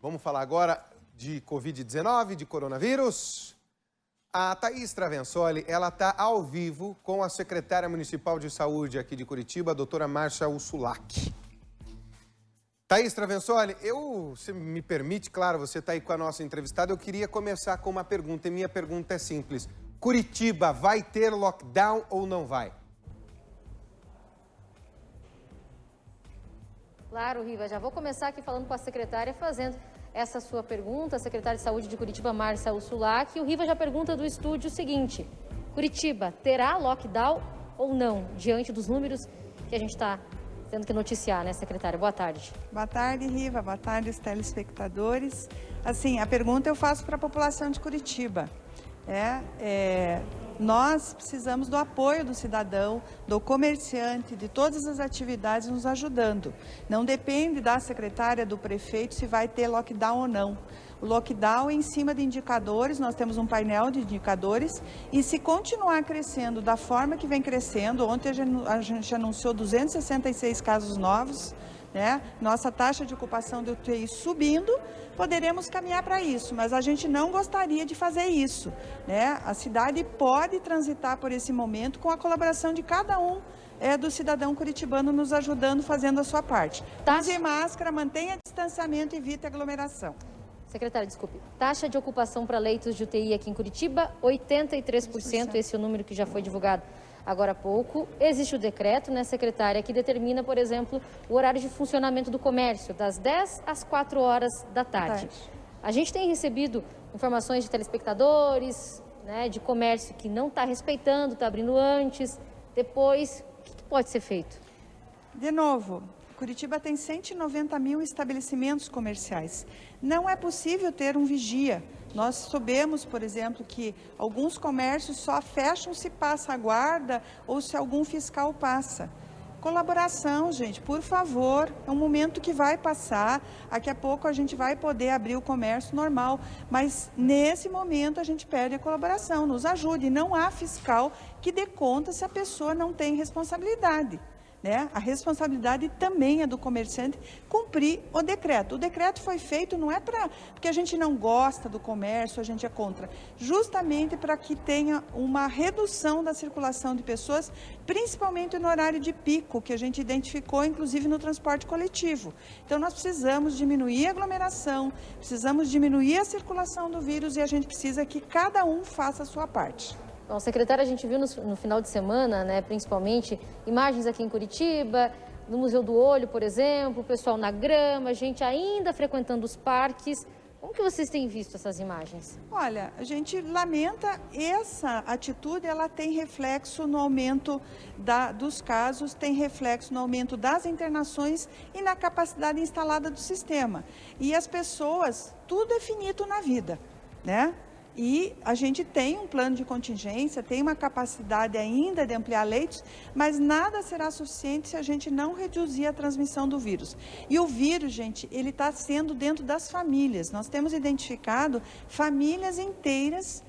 Vamos falar agora de Covid-19, de coronavírus. A Thaís Travensoli, ela está ao vivo com a secretária municipal de saúde aqui de Curitiba, a doutora Márcia Ursulac. Thaís Travensoli, se me permite, claro, você está aí com a nossa entrevistada, eu queria começar com uma pergunta, e minha pergunta é simples. Curitiba vai ter lockdown ou não vai? Claro, Riva, já vou começar aqui falando com a secretária, fazendo essa sua pergunta, a secretária de saúde de Curitiba, Márcia Ursulac. E o Riva já pergunta do estúdio o seguinte: Curitiba terá lockdown ou não, diante dos números que a gente está tendo que noticiar, né, secretária? Boa tarde. Boa tarde, Riva. Boa tarde, os telespectadores. Assim, a pergunta eu faço para a população de Curitiba. Nós precisamos do apoio do cidadão, do comerciante, de todas as atividades nos ajudando. Não depende da secretária, do prefeito, se vai ter lockdown ou não. O lockdown é em cima de indicadores, nós temos um painel de indicadores, e se continuar crescendo da forma que vem crescendo, ontem a gente anunciou 266 casos novos, né? Nossa taxa de ocupação do UTI subindo, poderemos caminhar para isso, mas a gente não gostaria de fazer isso, né? A cidade pode transitar por esse momento com a colaboração de cada um do cidadão curitibano nos ajudando, fazendo a sua parte. Use máscara, mantenha distanciamento e evite aglomeração. Secretária, desculpe. Taxa de ocupação para leitos de UTI aqui em Curitiba, 83%, esse é o número que já foi divulgado agora há pouco. Existe o decreto, né, secretária, que determina, por exemplo, o horário de funcionamento do comércio, das 10 às 4 horas da tarde. A gente tem recebido informações de telespectadores, né, de comércio que não está respeitando, está abrindo antes, depois. O que pode ser feito? De novo, Curitiba tem 190 mil estabelecimentos comerciais. Não é possível ter um vigia. Nós soubemos, por exemplo, que alguns comércios só fecham se passa a guarda ou se algum fiscal passa. Colaboração, gente, por favor, é um momento que vai passar, daqui a pouco a gente vai poder abrir o comércio normal, mas nesse momento a gente pede a colaboração, nos ajude, não há fiscal que dê conta se a pessoa não tem responsabilidade. Né? A responsabilidade também é do comerciante cumprir o decreto. O decreto foi feito não é porque a gente não gosta do comércio, a gente é contra, justamente para que tenha uma redução da circulação de pessoas, principalmente no horário de pico, que a gente identificou, inclusive no transporte coletivo. Então, nós precisamos diminuir a aglomeração, precisamos diminuir a circulação do vírus e a gente precisa que cada um faça a sua parte. Bom, secretária, a gente viu no final de semana, né, principalmente, imagens aqui em Curitiba, no Museu do Olho, por exemplo, o pessoal na grama, gente ainda frequentando os parques. Como que vocês têm visto essas imagens? Olha, a gente lamenta essa atitude, ela tem reflexo no aumento dos casos, tem reflexo no aumento das internações e na capacidade instalada do sistema. E as pessoas, tudo é finito na vida, né? E a gente tem um plano de contingência, tem uma capacidade ainda de ampliar leitos, mas nada será suficiente se a gente não reduzir a transmissão do vírus. E o vírus, gente, ele está sendo dentro das famílias. Nós temos identificado famílias inteiras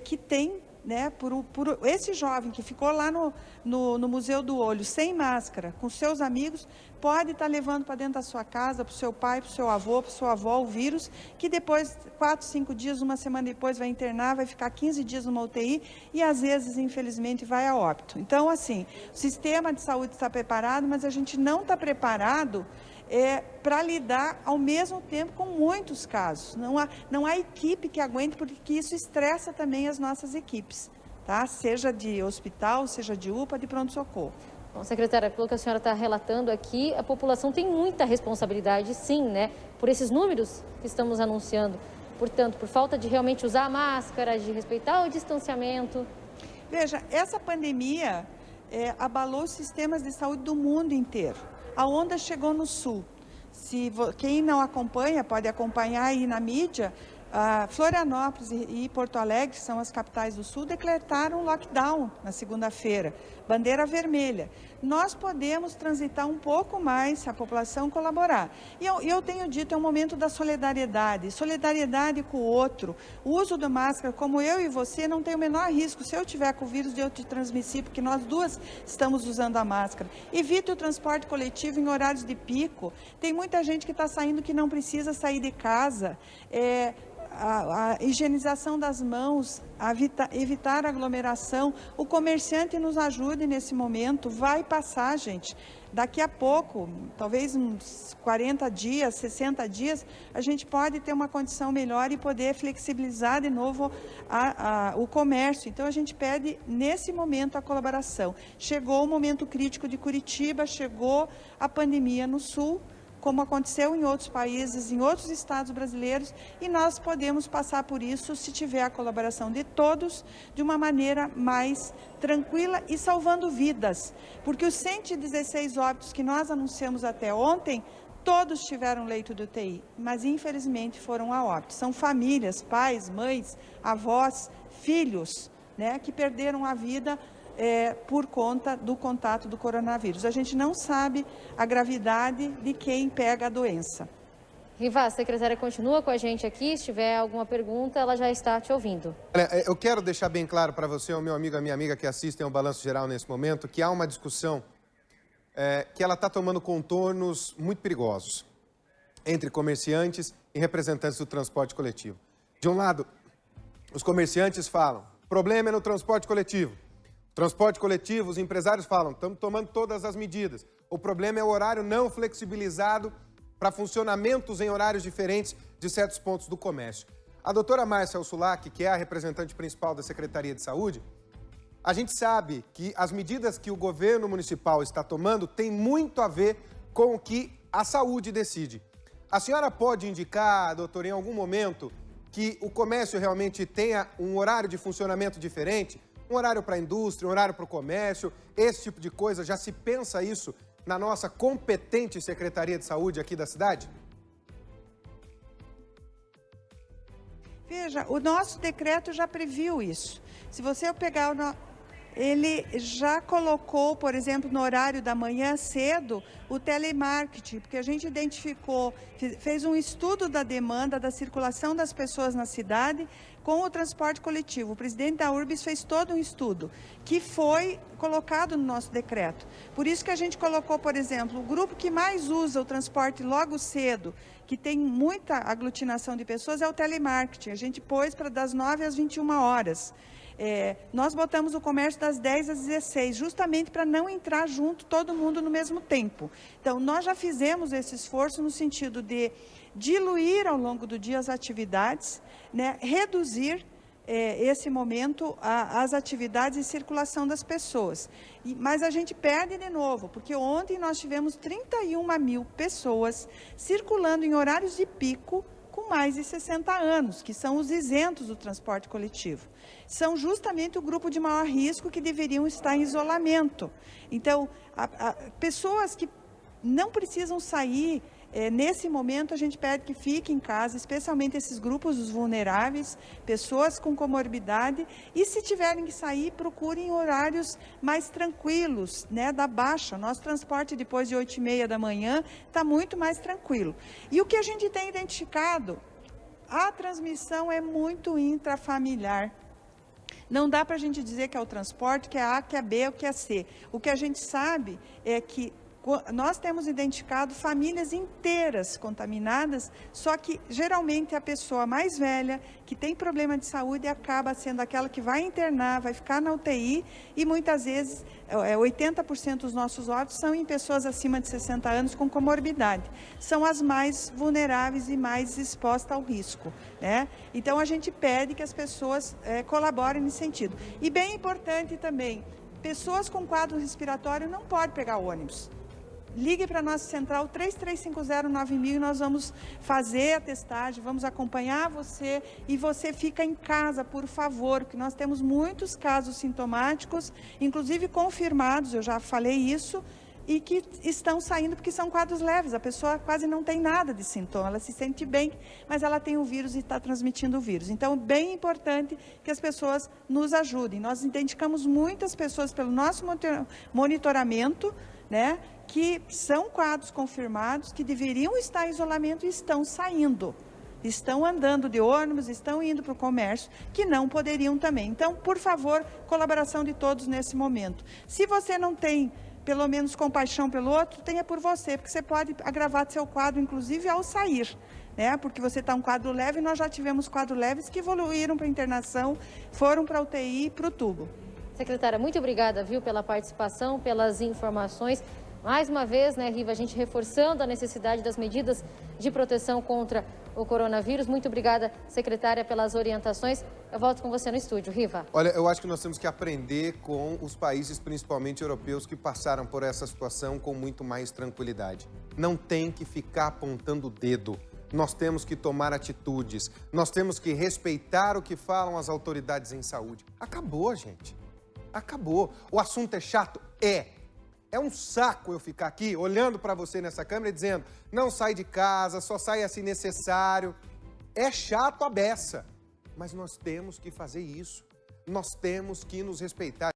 que têm, né, por esse jovem que ficou lá no Museu do Olho, sem máscara, com seus amigos, pode estar levando para dentro da sua casa, para o seu pai, para o seu avô, para a sua avó, o vírus, que depois, 4, 5 dias, uma semana depois, vai internar, vai ficar 15 dias numa UTI e, às vezes, infelizmente, vai a óbito. Então, assim, o sistema de saúde está preparado, mas a gente não está preparado para lidar ao mesmo tempo com muitos casos. Não há equipe que aguente, porque isso estressa também as nossas equipes, tá? Seja de hospital, seja de UPA, de pronto-socorro. Bom, secretária, pelo que a senhora está relatando aqui, a população tem muita responsabilidade, sim, né? Por esses números que estamos anunciando. Portanto, por falta de realmente usar a máscara, de respeitar o distanciamento. Veja, essa pandemia abalou os sistemas de saúde do mundo inteiro. A onda chegou no sul. Quem não acompanha, pode acompanhar aí na mídia. Florianópolis e Porto Alegre, que são as capitais do sul, decretaram lockdown na segunda-feira, bandeira vermelha. nós podemos transitar um pouco mais se a população colaborar. E eu tenho dito, é um momento da solidariedade com o outro. O uso da máscara, como eu e você, não tem o menor risco. Se eu tiver com o vírus, de eu te transmitir, porque nós duas estamos usando a máscara. Evite o transporte coletivo em horários de pico. Tem muita gente que está saindo que não precisa sair de casa. A higienização das mãos, evitar aglomeração. O comerciante nos ajude nesse momento, vai passar, gente. Daqui a pouco, talvez uns 40 dias, 60 dias, a gente pode ter uma condição melhor e poder flexibilizar de novo o comércio. Então, a gente pede, nesse momento, a colaboração. Chegou o momento crítico de Curitiba, chegou a pandemia no Sul, como aconteceu em outros países, em outros estados brasileiros, e nós podemos passar por isso se tiver a colaboração de todos, de uma maneira mais tranquila e salvando vidas. Porque os 116 óbitos que nós anunciamos até ontem, todos tiveram leito de UTI, mas infelizmente foram a óbito. São famílias, pais, mães, avós, filhos, né, que perderam a vida por conta do contato do coronavírus. A gente não sabe a gravidade de quem pega a doença. Rivas, a secretária continua com a gente aqui. Se tiver alguma pergunta, ela já está te ouvindo. Eu quero deixar bem claro para você, o meu amigo, a minha amiga que assistem ao Balanço Geral nesse momento, que há uma discussão que ela está tomando contornos muito perigosos entre comerciantes e representantes do transporte coletivo. De um lado, os comerciantes falam, problema é no transporte coletivo. Transporte coletivo, os empresários falam, estamos tomando todas as medidas. O problema é o horário não flexibilizado para funcionamentos em horários diferentes de certos pontos do comércio. A doutora Márcia Ursulac, que é a representante principal da Secretaria de Saúde, a gente sabe que as medidas que o governo municipal está tomando têm muito a ver com o que a saúde decide. A senhora pode indicar, doutora, em algum momento, que o comércio realmente tenha um horário de funcionamento diferente? Um horário para a indústria, um horário para o comércio, esse tipo de coisa, já se pensa isso na nossa competente Secretaria de Saúde aqui da cidade? Veja, o nosso decreto já previu isso. Se você pegar ele já colocou, por exemplo, no horário da manhã cedo, o telemarketing, porque a gente identificou, fez um estudo da demanda, da circulação das pessoas na cidade com o transporte coletivo. O presidente da URBS fez todo um estudo que foi colocado no nosso decreto. Por isso que a gente colocou, por exemplo, o grupo que mais usa o transporte logo cedo, que tem muita aglutinação de pessoas, é o telemarketing. A gente pôs para das 9 às 21 horas. Nós botamos o comércio das 10 às 16, justamente para não entrar junto todo mundo no mesmo tempo. Então, nós já fizemos esse esforço no sentido de diluir ao longo do dia as atividades, né, reduzir esse momento as atividades e circulação das pessoas. Mas a gente perde de novo, porque ontem nós tivemos 31 mil pessoas circulando em horários de pico, com mais de 60 anos, que são os isentos do transporte coletivo. São justamente o grupo de maior risco que deveriam estar em isolamento. Então, pessoas que não precisam sair, nesse momento a gente pede que fiquem em casa, especialmente esses grupos os vulneráveis, pessoas com comorbidade, e se tiverem que sair, procurem horários mais tranquilos, né, da baixa. Nosso transporte depois de 8h30 da manhã está muito mais tranquilo. E o que a gente tem identificado, a transmissão é muito intrafamiliar. Não dá para a gente dizer que é o transporte, que é A, que é B ou que é C. O que a gente sabe é que nós temos identificado famílias inteiras contaminadas, só que geralmente a pessoa mais velha, que tem problema de saúde, acaba sendo aquela que vai internar, vai ficar na UTI, e muitas vezes 80% dos nossos óbitos são em pessoas acima de 60 anos com comorbidade. São as mais vulneráveis e mais expostas ao risco, né? Então a gente pede que as pessoas colaborem nesse sentido. E bem importante também, pessoas com quadro respiratório não podem pegar ônibus. Ligue para a nossa central 3350-9000 e nós vamos fazer a testagem, vamos acompanhar você e você fica em casa, por favor, porque nós temos muitos casos sintomáticos, inclusive confirmados, eu já falei isso, e que estão saindo porque são quadros leves. A pessoa quase não tem nada de sintoma, ela se sente bem, mas ela tem o vírus e está transmitindo o vírus. Então, bem importante que as pessoas nos ajudem. Nós identificamos muitas pessoas pelo nosso monitoramento, né, que são quadros confirmados, que deveriam estar em isolamento e estão saindo. Estão andando de ônibus, estão indo para o comércio, que não poderiam também. Então, por favor, colaboração de todos nesse momento. Se você não tem, pelo menos, compaixão pelo outro, tenha por você, porque você pode agravar seu quadro, inclusive, ao sair, né? Porque você está um quadro leve, nós já tivemos quadros leves que evoluíram para internação, foram para a UTI e para o tubo. Secretária, muito obrigada, viu, pela participação, pelas informações. Mais uma vez, né, Riva, a gente reforçando a necessidade das medidas de proteção contra o coronavírus. Muito obrigada, secretária, pelas orientações. Eu volto com você no estúdio, Riva. Olha, eu acho que nós temos que aprender com os países, principalmente europeus, que passaram por essa situação com muito mais tranquilidade. Não tem que ficar apontando o dedo. Nós temos que tomar atitudes. Nós temos que respeitar o que falam as autoridades em saúde. Acabou, gente. Acabou. O assunto é chato? É um saco eu ficar aqui olhando para você nessa câmera e dizendo não sai de casa, só sai assim necessário. É chato a beça, mas nós temos que fazer isso. Nós temos que nos respeitar.